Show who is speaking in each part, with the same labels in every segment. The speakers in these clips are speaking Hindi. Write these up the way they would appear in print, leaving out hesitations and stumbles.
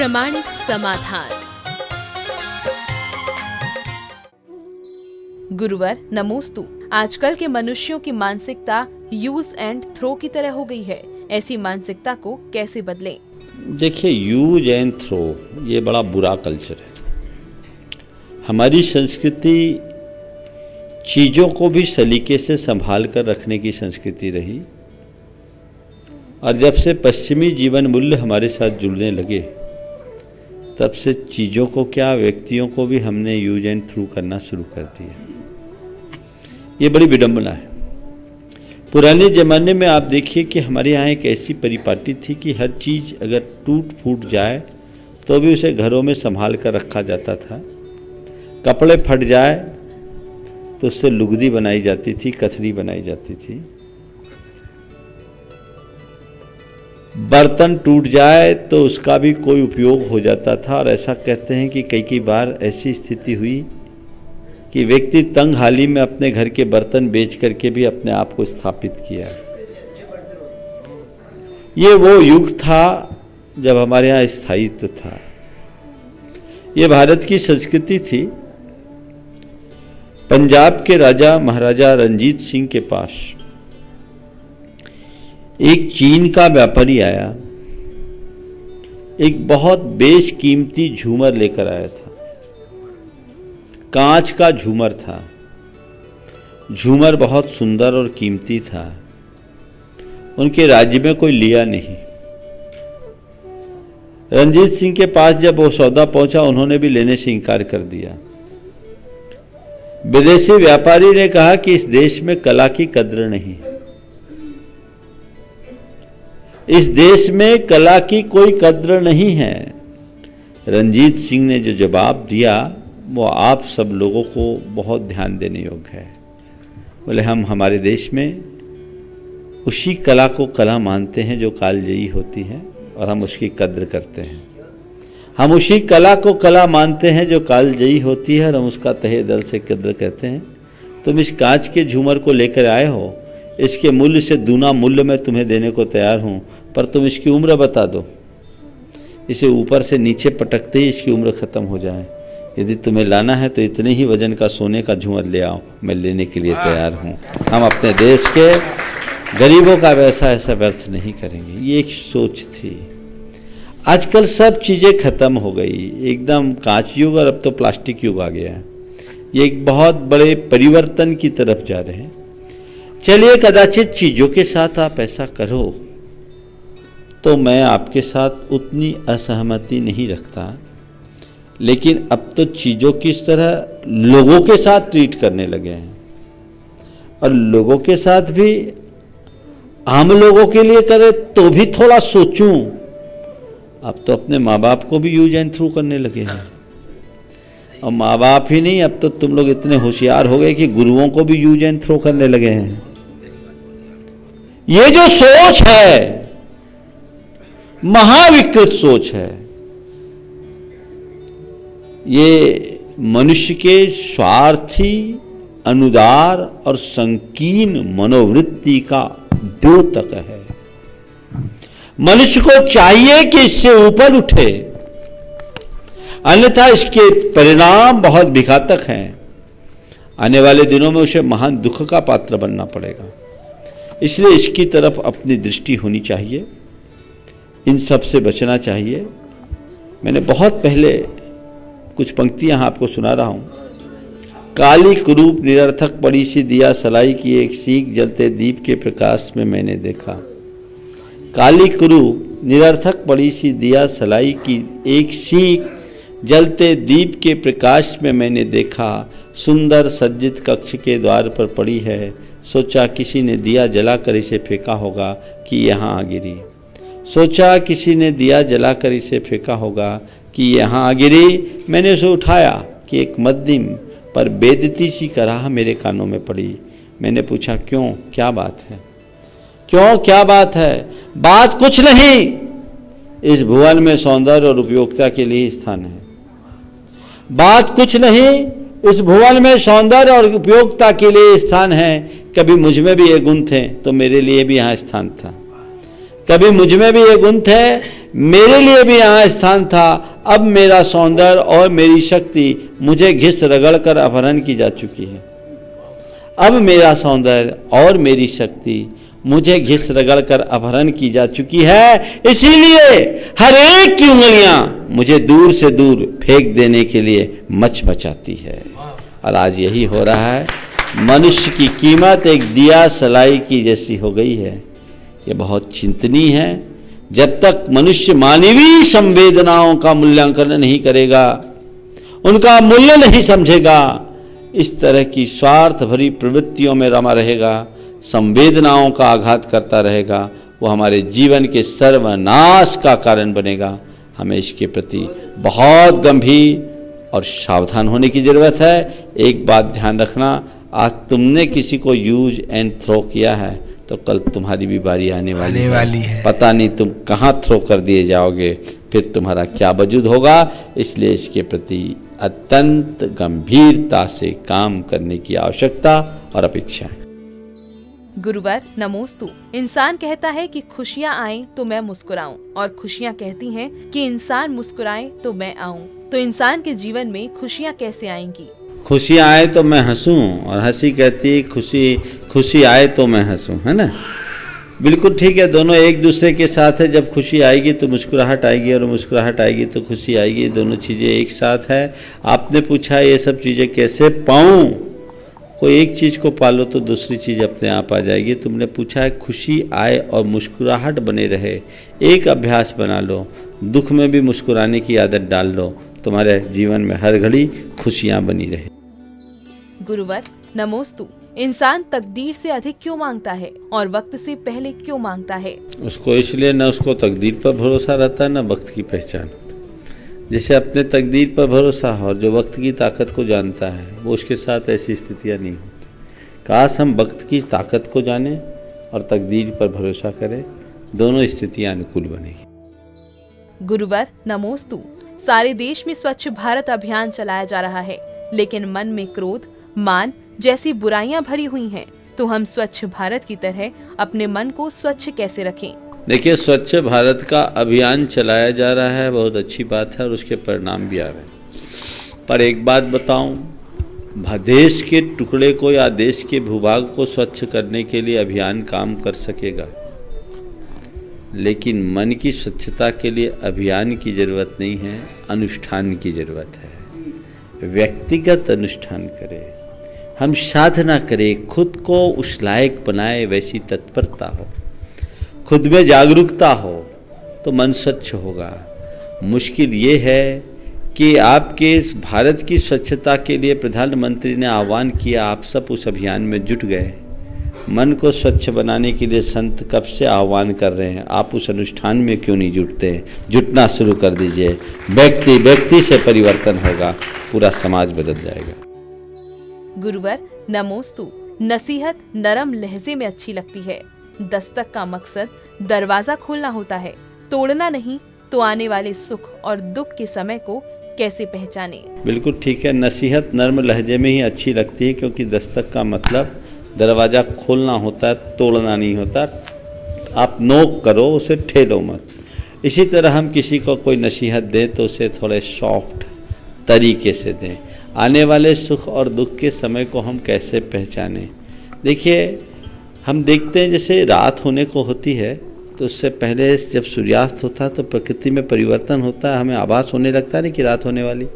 Speaker 1: प्रामाणिक समाधान। गुरुवर नमोस्तु। आजकल के मनुष्यों की मानसिकता यूज एंड थ्रो की तरह हो गई है। ऐसी मानसिकता को कैसे बदलें?
Speaker 2: देखिए, यूज एंड थ्रो ये बड़ा बुरा कल्चर है। हमारी संस्कृति चीज़ों को भी सलीके से संभाल कर रखने की संस्कृति रही, और जब से पश्चिमी जीवन मूल्य हमारे साथ जुड़ने लगे तब से चीज़ों को क्या, व्यक्तियों को भी हमने यूज एंड थ्रू करना शुरू कर दिया। ये बड़ी विडंबना है। पुराने ज़माने में आप देखिए कि हमारे यहाँ एक ऐसी परिपाटी थी कि हर चीज़ अगर टूट फूट जाए तो भी उसे घरों में संभाल कर रखा जाता था। कपड़े फट जाए तो उससे लुगदी बनाई जाती थी, कथरी बनाई जाती थी। बर्तन टूट जाए तो उसका भी कोई उपयोग हो जाता था, और ऐसा कहते हैं कि कई बार ऐसी स्थिति हुई कि व्यक्ति तंग हाली में अपने घर के बर्तन बेच करके भी अपने आप को स्थापित किया। ये वो युग था जब हमारे यहाँ स्थायित्व था। ये भारत की संस्कृति थी। पंजाब के राजा महाराजा रणजीत सिंह के पास एक चीन का व्यापारी आया, एक बहुत बेशकीमती झूमर लेकर आया था। कांच का झूमर था। झूमर बहुत सुंदर और कीमती था। उनके राज्य में कोई लिया नहीं। रणजीत सिंह के पास जब वो सौदा पहुंचा, उन्होंने भी लेने से इनकार कर दिया। विदेशी व्यापारी ने कहा कि इस देश में कला की कद्र नहीं, इस देश में कला की कोई कद्र नहीं है। रणजीत सिंह ने जो जवाब दिया वो आप सब लोगों को बहुत ध्यान देने योग्य है। बोले, हम हमारे देश में उसी कला को कला मानते हैं जो कालजयी होती है, और हम उसकी कद्र करते हैं। हम उसी कला को कला मानते हैं जो कालजयी होती है, और हम उसका तहे दिल से कद्र कहते हैं। तुम इस कांच के झूमर को लेकर आए हो, इसके मूल्य से दूना मूल्य मैं तुम्हें देने को तैयार हूँ, पर तुम इसकी उम्र बता दो। इसे ऊपर से नीचे पटकते ही इसकी उम्र खत्म हो जाए। यदि तुम्हें लाना है तो इतने ही वजन का सोने का झूमर ले आओ, मैं लेने के लिए तैयार हूँ। हम अपने देश के गरीबों का ऐसा व्यर्थ नहीं करेंगे। ये एक सोच थी। आजकल सब चीज़ें खत्म हो गई, एकदम कांच युग, और अब तो प्लास्टिक युग आ गया है। ये एक बहुत बड़े परिवर्तन की तरफ जा रहे हैं। चलिए, कदाचित चीज़ों के साथ आप ऐसा करो तो मैं आपके साथ उतनी असहमति नहीं रखता, लेकिन अब तो चीज़ों की तरह लोगों के साथ ट्रीट करने लगे हैं, और लोगों के साथ भी आम लोगों के लिए करें तो भी थोड़ा सोचूं। अब तो अपने माँ बाप को भी यूज एंड थ्रू करने लगे हैं, और माँ बाप ही नहीं, अब तो तुम लोग इतने होशियार हो गए कि गुरुओं को भी यूज एंड थ्रो करने लगे हैं। ये जो सोच है महाविकृत सोच है। ये मनुष्य के स्वार्थी, अनुदार और संकीर्ण मनोवृत्ति का द्योतक है। मनुष्य को चाहिए कि इससे ऊपर उठे, अन्यथा इसके परिणाम बहुत विघातक हैं। आने वाले दिनों में उसे महान दुख का पात्र बनना पड़ेगा। इसलिए इसकी तरफ अपनी दृष्टि होनी चाहिए, इन सब से बचना चाहिए। मैंने बहुत पहले कुछ पंक्तियां आपको सुना रहा हूँ। काली कुरूप निरर्थक पड़ी सी दिया सलाई की एक सीख, जलते दीप के प्रकाश में मैंने देखा। काली कुरूप निरर्थक पड़ी सी दिया सलाई की एक सीख, जलते दीप के प्रकाश में मैंने देखा। सुंदर सज्जित कक्ष के द्वार पर पड़ी है, सोचा किसी ने दिया जलाकर इसे फेंका होगा कि यहाँ आ गिरी। सोचा किसी ने दिया जलाकर इसे फेंका होगा कि यहाँ आ गिरी। मैंने उसे उठाया कि एक मध्यम पर बेदती सी कराह मेरे कानों में पड़ी। मैंने पूछा, क्यों, क्या बात है? क्यों, क्या बात है? बात कुछ नहीं, इस भुवन में सौंदर्य और उपयोगिता के लिए स्थान है। बात कुछ नहीं, इस भुवन में सौंदर्य और उपयोगिता के लिए स्थान है। कभी मुझ में भी ये गुण थे तो मेरे लिए भी यहाँ स्थान था। कभी मुझ में भी ये गुण थे मेरे लिए भी यहाँ स्थान था। अब मेरा सौंदर्य और मेरी शक्ति मुझे घिस रगड़ कर अपहरण की जा चुकी है। अब मेरा सौंदर्य और मेरी शक्ति मुझे घिस रगड़ कर अपहरण की जा चुकी है। इसीलिए हर एक की उंगलियां मुझे दूर से दूर फेंक देने के लिए मच मचाती है। और आज यही हो रहा है। मनुष्य की कीमत एक दिया सलाई की जैसी हो गई है। ये बहुत चिंतनीय है। जब तक मनुष्य मानवीय संवेदनाओं का मूल्यांकन नहीं करेगा, उनका मूल्य नहीं समझेगा, इस तरह की स्वार्थ भरी प्रवृत्तियों में रमा रहेगा, संवेदनाओं का आघात करता रहेगा, वो हमारे जीवन के सर्वनाश का कारण बनेगा। हमें इसके प्रति बहुत गंभीर और सावधान होने की जरूरत है। एक बात ध्यान रखना, आज तुमने किसी को यूज एंड थ्रो किया है तो कल तुम्हारी भी बारी आने वाली है। पता नहीं तुम कहाँ थ्रो कर दिए जाओगे, फिर तुम्हारा क्या वजूद होगा। इसलिए इसके प्रति अत्यंत गंभीरता से काम करने की आवश्यकता और अपेक्षा है।
Speaker 1: गुरुवर नमोस्तु। इंसान कहता है कि खुशियाँ आए तो मैं मुस्कुराऊं, और खुशियाँ कहती हैं कि इंसान मुस्कुराए तो मैं आऊं। तो इंसान के जीवन में खुशियाँ कैसे आएंगी?
Speaker 2: खुशियाँ आए तो मैं हंसूं, और हंसी कहती है खुशी आए तो मैं हंसूं, है ना। बिल्कुल ठीक है, दोनों एक दूसरे के साथ है। जब खुशी आएगी तो मुस्कुराहट आएगी, और मुस्कुराहट आएगी तो खुशी आएगी। दोनों चीज़ें एक साथ है। आपने पूछा ये सब चीज़ें कैसे पाऊं? कोई एक चीज़ को पालो तो दूसरी चीज़ अपने आप आ जाएगी। तुमने पूछा है खुशी आए और मुस्कुराहट बने रहे, एक अभ्यास बना लो। दुख में भी मुस्कुराने की आदत डाल लो, तुम्हारे जीवन में हर घड़ी खुशियाँ बनी रहे।
Speaker 1: गुरुवर नमोस्तु। इंसान तकदीर से अधिक क्यों मांगता है और वक्त से पहले क्यों मांगता है?
Speaker 2: उसको इसलिए न उसको तकदीर पर भरोसा रहता है, न वक्त की पहचान। जैसे अपने तकदीर पर भरोसा हो और जो वक्त की ताकत को जानता है, वो उसके साथ ऐसी स्थितियाँ नहीं होती। काश हम वक्त की ताकत को जानें और तकदीर पर भरोसा करें, दोनों स्थितियाँ अनुकूल बनेगी।
Speaker 1: गुरुवर नमोस्तु। सारे देश में स्वच्छ भारत अभियान चलाया जा रहा है, लेकिन मन में क्रोध, मान जैसी बुराइयां भरी हुई हैं। तो हम स्वच्छ भारत की तरह अपने मन को स्वच्छ कैसे रखें?
Speaker 2: देखिए, स्वच्छ भारत का अभियान चलाया जा रहा है, बहुत अच्छी बात है, और उसके परिणाम भी आ रहे हैं। पर एक बात बताऊं, देश के टुकड़े को या देश के भूभाग को स्वच्छ करने के लिए अभियान काम कर सकेगा, लेकिन मन की स्वच्छता के लिए अभियान की जरूरत नहीं है, अनुष्ठान की जरूरत है। व्यक्तिगत अनुष्ठान करें, हम साधना करें, खुद को उस लायक बनाए, वैसी तत्परता हो, खुद में जागरूकता हो, तो मन स्वच्छ होगा। मुश्किल ये है कि आपके इस भारत की स्वच्छता के लिए प्रधानमंत्री ने आह्वान किया, आप सब उस अभियान में जुट गए। मन को स्वच्छ बनाने के लिए संत कब से आह्वान कर रहे हैं, आप उस अनुष्ठान में क्यों नहीं जुटते हैं? जुटना शुरू कर दीजिए। व्यक्ति व्यक्ति से परिवर्तन होगा, पूरा समाज बदल जाएगा।
Speaker 1: गुरुवर नमोस्तु। नसीहत नरम लहजे में अच्छी लगती है। दस्तक का मकसद दरवाजा खोलना होता है, तोड़ना नहीं। तो आने वाले सुख और दुख के समय को कैसे पहचाने? बिल्कुल
Speaker 2: ठीक है, नसीहत नर्म लहजे में ही अच्छी लगती है, क्योंकि दस्तक का मतलब दरवाज़ा खोलना होता है, तोड़ना नहीं होता। आप नोक करो, उसे ठेलो मत। इसी तरह हम किसी को कोई नसीहत दें तो उसे थोड़े सॉफ्ट तरीके से दें। आने वाले सुख और दुख के समय को हम कैसे पहचानें? देखिए, हम देखते हैं जैसे रात होने को होती है तो उससे पहले जब सूर्यास्त होता है तो प्रकृति में परिवर्तन होता है, हमें आभास होने लगता है ना कि रात होने वाली।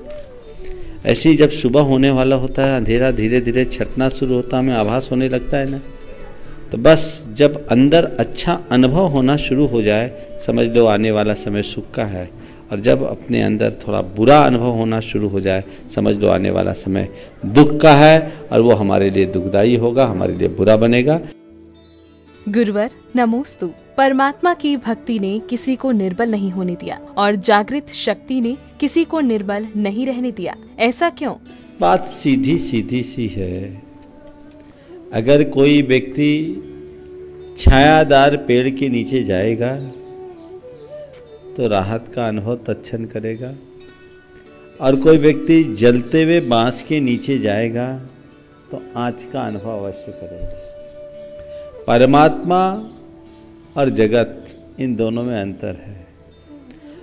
Speaker 2: ऐसे ही जब सुबह होने वाला होता है, अंधेरा धीरे धीरे छटना शुरू होता है, हमें आभास होने लगता है ना। तो बस जब अंदर अच्छा अनुभव होना शुरू हो जाए, समझ लो आने वाला समय सुख का है। और जब अपने अंदर थोड़ा बुरा अनुभव होना शुरू हो जाए, समझ लो आने वाला समय दुख का है, और वो हमारे लिए दुखदायी होगा, हमारे लिए बुरा बनेगा।
Speaker 1: गुरुवर नमोस्तु। परमात्मा की भक्ति ने किसी को निर्बल नहीं होने दिया, और जागृत शक्ति ने किसी को निर्बल नहीं रहने दिया। ऐसा क्यों?
Speaker 2: बात सीधी सीधी सी है। अगर कोई व्यक्ति छायादार पेड़ के नीचे जाएगा तो राहत का अनुभव तत्क्षण करेगा, और कोई व्यक्ति जलते हुए बांस के नीचे जाएगा तो आँच का अनुभव अवश्य करेगा। परमात्मा और जगत, इन दोनों में अंतर है।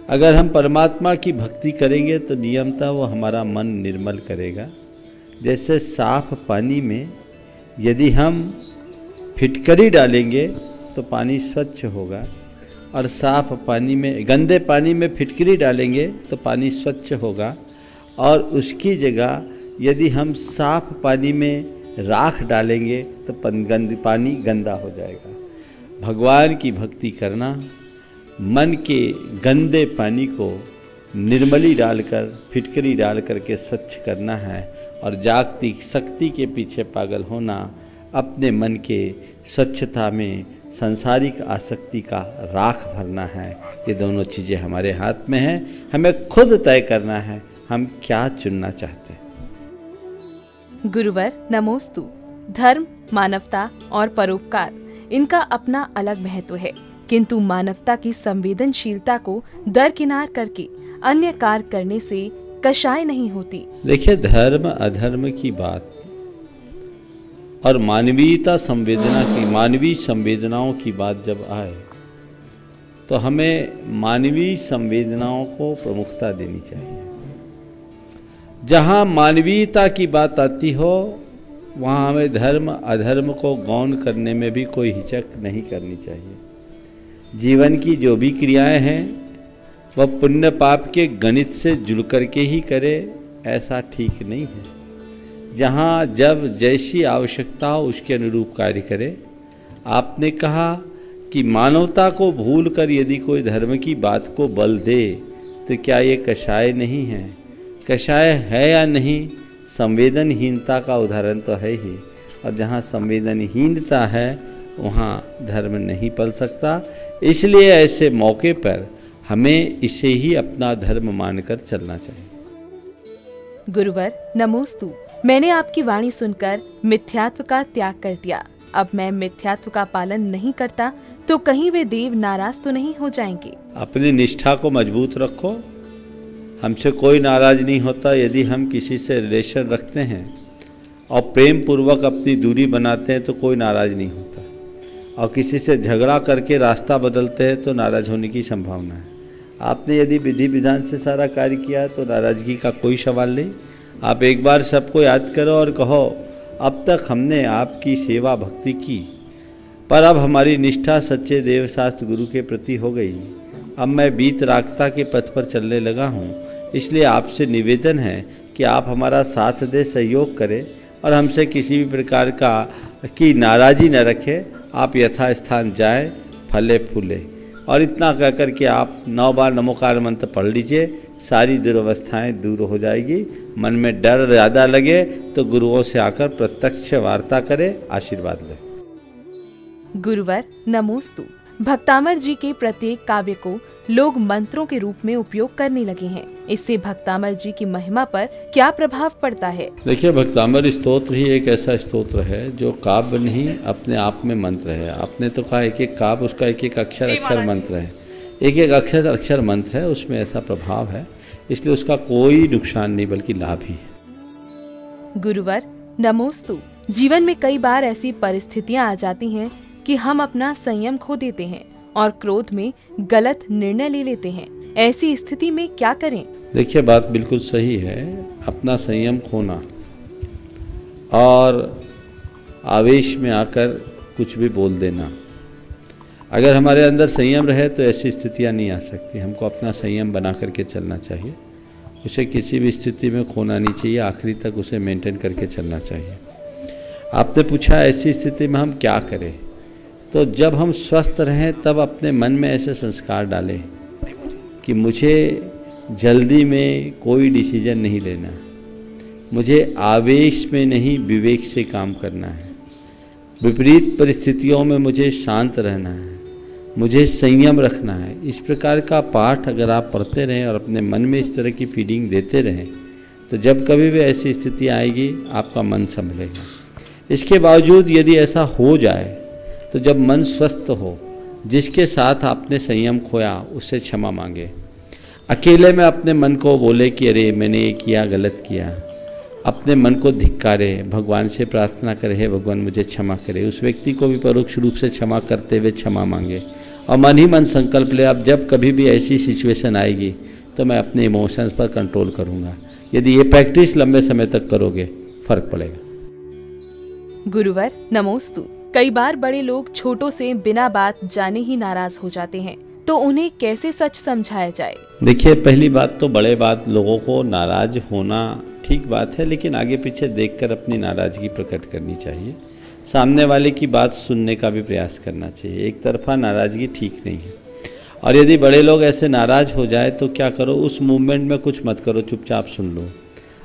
Speaker 2: अगर हम परमात्मा की भक्ति करेंगे तो नियमतः वो हमारा मन निर्मल करेगा। जैसे साफ पानी में यदि हम फिटकरी डालेंगे तो पानी स्वच्छ होगा, और साफ पानी में, गंदे पानी में फिटकरी डालेंगे तो पानी स्वच्छ होगा, और उसकी जगह यदि हम साफ पानी में राख डालेंगे तो पानी गंदा हो जाएगा। भगवान की भक्ति करना, मन के गंदे पानी को निर्मली डालकर, फिटकरी डाल करके स्वच्छ करना है, और जागतिक शक्ति के पीछे पागल होना, अपने मन के स्वच्छता में सांसारिक आसक्ति का राख भरना है। ये दोनों चीज़ें हमारे हाथ में हैं, हमें खुद तय करना है हम क्या चुनना चाहते हैं।
Speaker 1: गुरुवर नमोस्तु। धर्म, मानवता और परोपकार, इनका अपना अलग महत्व है, किंतु मानवता की संवेदनशीलता को दरकिनार करके अन्य कार्य करने से कषाय नहीं होती।
Speaker 2: देखिए, धर्म अधर्म की बात और मानवीयता संवेदना की, मानवीय संवेदनाओं की बात जब आए तो हमें मानवीय संवेदनाओं को प्रमुखता देनी चाहिए। जहाँ मानवीयता की बात आती हो वहाँ हमें धर्म अधर्म को गौण करने में भी कोई हिचक नहीं करनी चाहिए। जीवन की जो भी क्रियाएं हैं वह पुण्य पाप के गणित से जुड़ करके ही करे, ऐसा ठीक नहीं है। जहाँ जब जैसी आवश्यकता हो उसके अनुरूप कार्य करे। आपने कहा कि मानवता को भूलकर यदि कोई धर्म की बात को बल दे तो क्या ये कषाय नहीं है? कषाय है या नहीं, संवेदनहीनता का उदाहरण तो है ही, और जहाँ संवेदनहीनता है वहाँ धर्म नहीं पल सकता। इसलिए ऐसे मौके पर हमें इसे ही अपना धर्म मानकर चलना चाहिए।
Speaker 1: गुरुवर नमोस्तु। मैंने आपकी वाणी सुनकर मिथ्यात्व का त्याग कर दिया। अब मैं मिथ्यात्व का पालन नहीं करता तो कहीं वे देव नाराज तो नहीं हो जाएंगे।
Speaker 2: अपनी निष्ठा को मजबूत रखो। हमसे कोई नाराज नहीं होता यदि हम किसी से रिलेशन रखते हैं और प्रेम पूर्वक अपनी दूरी बनाते हैं तो कोई नाराज नहीं होता, और किसी से झगड़ा करके रास्ता बदलते हैं तो नाराज होने की संभावना है। आपने यदि विधि विधान से सारा कार्य किया तो नाराजगी का कोई सवाल नहीं। आप एक बार सबको याद करो और कहो, अब तक हमने आपकी सेवा भक्ति की, पर अब हमारी निष्ठा सच्चे देवशास्त्र गुरु के प्रति हो गई। अब मैं वीतरागता के पथ पर चलने लगा हूँ, इसलिए आपसे निवेदन है कि आप हमारा साथ दे, सहयोग करें और हमसे किसी भी प्रकार की नाराज़ी न रखें। आप यथास्थान जाएं, फले फूले। और इतना कह कर के आप 9 बार नमोकार मंत्र पढ़ लीजिए, सारी दुर्वस्थाएं दूर हो जाएगी। मन में डर ज़्यादा लगे तो गुरुओं से आकर प्रत्यक्ष वार्ता करें, आशीर्वाद लें।
Speaker 1: गुरुवर नमोस्तु। भक्तामर जी के प्रत्येक काव्य को लोग मंत्रों के रूप में उपयोग करने लगे हैं। इससे भक्तामर जी की महिमा पर क्या प्रभाव पड़ता है?
Speaker 2: देखिए, भक्तामर स्तोत्र ही एक ऐसा स्तोत्र है जो काव्य नहीं, अपने आप में मंत्र है। आपने तो कहा एक एक काव्य, उसका एक एक अक्षर मंत्र है, एक एक अक्षर मंत्र है, उसमें ऐसा प्रभाव है, इसलिए उसका कोई नुकसान नहीं बल्कि लाभ ही है।
Speaker 1: गुरुवर नमोस्तु। जीवन में कई बार ऐसी परिस्थितियां आ जाती हैं कि हम अपना संयम खो देते हैं और क्रोध में गलत निर्णय ले लेते हैं। ऐसी स्थिति में क्या करें?
Speaker 2: देखिए, बात बिल्कुल सही है। अपना संयम खोना और आवेश में आकर कुछ भी बोल देना, अगर हमारे अंदर संयम रहे तो ऐसी स्थितियां नहीं आ सकती। हमको अपना संयम बना करके चलना चाहिए, उसे किसी भी स्थिति में खोना नहीं चाहिए, आखिरी तक उसे मेंटेन करके चलना चाहिए। आपने पूछा ऐसी स्थिति में हम क्या करें, तो जब हम स्वस्थ रहें तब अपने मन में ऐसे संस्कार डालें कि मुझे जल्दी में कोई डिसीजन नहीं लेना, मुझे आवेश में नहीं विवेक से काम करना है, विपरीत परिस्थितियों में मुझे शांत रहना है, मुझे संयम रखना है। इस प्रकार का पाठ अगर आप पढ़ते रहें और अपने मन में इस तरह की फीलिंग देते रहें तो जब कभी भी ऐसी स्थिति आएगी आपका मन संभलेगा। इसके बावजूद यदि ऐसा हो जाए तो जब मन स्वस्थ हो, जिसके साथ आपने संयम खोया उससे क्षमा मांगे। अकेले में अपने मन को बोले कि अरे मैंने ये किया, गलत किया, अपने मन को धिक्कारे, भगवान से प्रार्थना करे, हे भगवान मुझे क्षमा करे। उस व्यक्ति को भी परोक्ष रूप से क्षमा करते हुए क्षमा मांगे और मन ही मन संकल्प ले, अब जब कभी भी ऐसी सिचुएशन आएगी तो मैं अपने इमोशंस पर कंट्रोल करूँगा। यदि ये प्रैक्टिस लंबे समय तक करोगे फर्क पड़ेगा।
Speaker 1: गुरुवर नमोस्तु। कई बार बड़े लोग छोटों से बिना बात जाने ही नाराज हो जाते हैं, तो उन्हें कैसे सच समझाया जाए?
Speaker 2: देखिए, पहली बात तो बड़े बात लोगों को नाराज होना ठीक बात है, लेकिन आगे पीछे देखकर अपनी नाराजगी प्रकट करनी चाहिए। सामने वाले की बात सुनने का भी प्रयास करना चाहिए। एक तरफा नाराजगी ठीक नहीं है। और यदि बड़े लोग ऐसे नाराज हो जाए तो क्या करो, उस मूवमेंट में कुछ मत करो, चुपचाप सुन लो।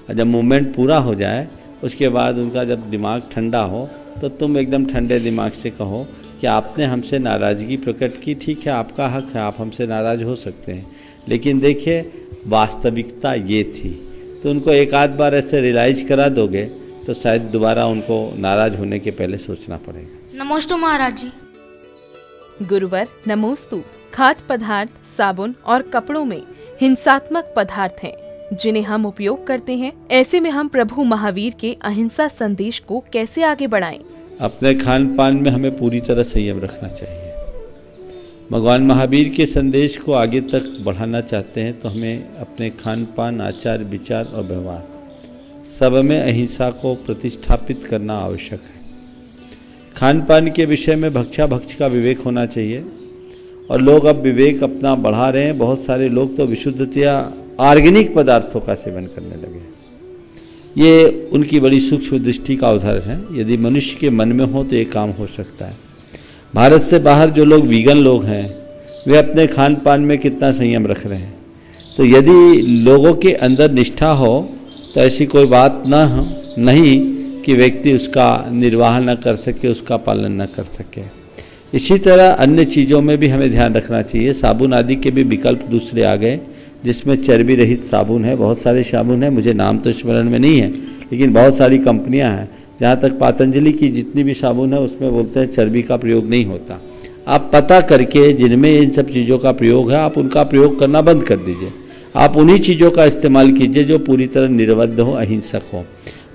Speaker 2: और जब मूवमेंट पूरा हो जाए उसके बाद उनका जब दिमाग ठंडा हो तो तुम एकदम ठंडे दिमाग से कहो कि आपने हमसे नाराज़गी प्रकट की, ठीक है, आपका हक है, आप हमसे नाराज़ हो सकते हैं, लेकिन देखिए वास्तविकता ये थी। तो उनको एक आध बार ऐसे रियलाइज करा दोगे तो शायद दोबारा उनको नाराज़ होने के पहले सोचना पड़ेगा।
Speaker 3: नमोस्तु महाराज जी।
Speaker 1: गुरुवर नमोस्तु। खाद्य पदार्थ, साबुन और कपड़ों में हिंसात्मक पदार्थ हैं जिन्हें हम उपयोग करते हैं। ऐसे में हम प्रभु महावीर के अहिंसा संदेश को कैसे आगे बढ़ाएं?
Speaker 2: अपने खान पान में हमें पूरी तरह संयम रखना चाहिए। भगवान महावीर के संदेश को आगे तक बढ़ाना चाहते हैं तो हमें अपने खान पान, आचार विचार और व्यवहार सब में अहिंसा को प्रतिष्ठापित करना आवश्यक है। खान पान के विषय में भक्षा-भक्ष का विवेक होना चाहिए और लोग अब विवेक अपना बढ़ा रहे हैं। बहुत सारे लोग तो विशुद्धतया ऑर्गेनिक पदार्थों का सेवन करने लगे। ये उनकी बड़ी सूक्ष्म दृष्टि का उदाहरण है। यदि मनुष्य के मन में हो तो ये काम हो सकता है। भारत से बाहर जो लोग वीगन लोग हैं वे अपने खान पान में कितना संयम रख रहे हैं। तो यदि लोगों के अंदर निष्ठा हो तो ऐसी कोई बात नहीं कि व्यक्ति उसका निर्वाह न कर सके, उसका पालन न कर सके। इसी तरह अन्य चीज़ों में भी हमें ध्यान रखना चाहिए। साबुन आदि के भी विकल्प दूसरे आ गए जिसमें चर्बी रहित साबुन है। बहुत सारे साबुन हैं, मुझे नाम तो स्मरण में नहीं है, लेकिन बहुत सारी कंपनियां हैं। जहाँ तक पतंजलि की जितनी भी साबुन है उसमें बोलते हैं चर्बी का प्रयोग नहीं होता। आप पता करके जिनमें इन सब चीज़ों का प्रयोग है आप उनका प्रयोग करना बंद कर दीजिए। आप उन्हीं चीज़ों का इस्तेमाल कीजिए जो पूरी तरह निर्बद्ध हो, अहिंसक हो।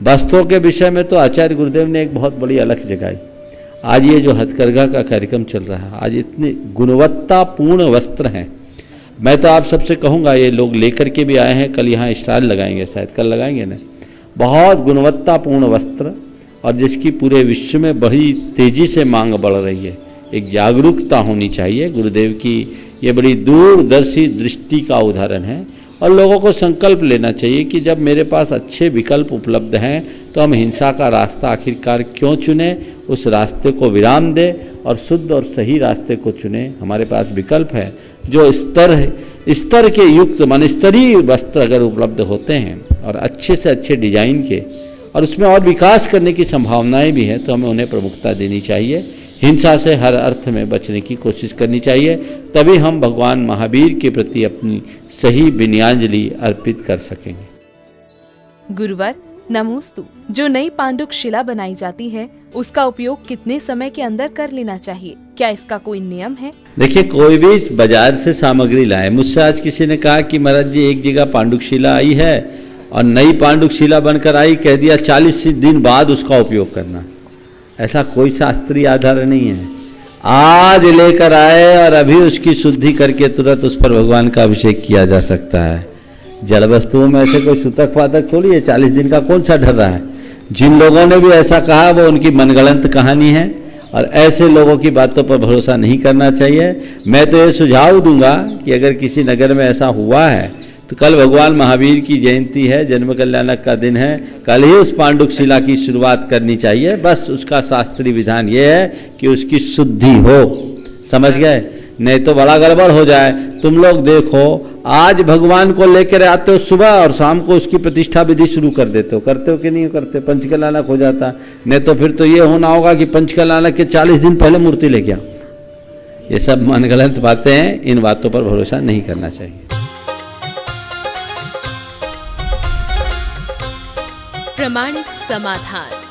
Speaker 2: वस्त्रों के विषय में तो आचार्य गुरुदेव ने एक बहुत बड़ी अलख जगाई। आज ये जो हथकरघा का कार्यक्रम चल रहा है, आज इतने गुणवत्तापूर्ण वस्त्र हैं। मैं तो आप सबसे कहूँगा, ये लोग लेकर के भी आए हैं, कल यहाँ स्टॉल लगाएंगे, शायद कल लगाएंगे ना। बहुत गुणवत्तापूर्ण वस्त्र और जिसकी पूरे विश्व में बड़ी तेज़ी से मांग बढ़ रही है। एक जागरूकता होनी चाहिए। गुरुदेव की ये बड़ी दूरदर्शी दृष्टि का उदाहरण है और लोगों को संकल्प लेना चाहिए कि जब मेरे पास अच्छे विकल्प उपलब्ध हैं तो हम हिंसा का रास्ता आखिरकार क्यों चुने, उस रास्ते को विराम दें और शुद्ध और सही रास्ते को चुने। हमारे पास विकल्प है जो स्तर के युक्त मान स्तरीय वस्त्र अगर उपलब्ध होते हैं और अच्छे से अच्छे डिजाइन के और उसमें और विकास करने की संभावनाएं भी हैं तो हमें उन्हें प्रमुखता देनी चाहिए। हिंसा से हर अर्थ में बचने की कोशिश करनी चाहिए, तभी हम भगवान महावीर के प्रति अपनी सही विनयाजलि अर्पित कर सकेंगे।
Speaker 1: गुरुवर नमोस्तु। जो नई पांडुक शिला बनाई जाती है उसका उपयोग कितने समय के अंदर कर लेना चाहिए? क्या इसका कोई नियम है?
Speaker 2: देखिए, कोई भी बाजार से सामग्री लाए। मुझसे आज किसी ने कहा कि महाराज जी एक जगह पांडुक शिला आई है और नई पांडुक शिला बनकर आई, कह दिया 40 दिन बाद उसका उपयोग करना। ऐसा कोई शास्त्रीय आधार नहीं है। आज लेकर आए और अभी उसकी शुद्धि करके तुरंत उस पर भगवान का अभिषेक किया जा सकता है। जड़ वस्तुओं में ऐसे कोई सूतक पातक थोड़ी है। 40 दिन का कौन सा डर रहा है? जिन लोगों ने भी ऐसा कहा वो उनकी मनगढ़ंत कहानी है और ऐसे लोगों की बातों पर भरोसा नहीं करना चाहिए। मैं तो ये सुझाव दूंगा कि अगर किसी नगर में ऐसा हुआ है तो कल भगवान महावीर की जयंती है, जन्म कल्याणक का दिन है, कल ही उस पांडुक शिला की शुरुआत करनी चाहिए। बस उसका शास्त्रीय विधान ये है कि उसकी शुद्धि हो, समझ गए? नहीं तो बड़ा गड़बड़ हो जाए। तुम लोग देखो, आज भगवान को लेकर आते हो सुबह और शाम को उसकी प्रतिष्ठा विधि शुरू कर देते हो। करते हो कि नहीं करते? पंचकल्याणक हो जाता। नहीं तो फिर तो ये होना होगा कि पंचकल्याणक के 40 दिन पहले मूर्ति लेके आओ। ये सब मनगढ़ंत बातें हैं, इन बातों पर भरोसा नहीं करना चाहिए।
Speaker 1: प्रामाणिक समाधान।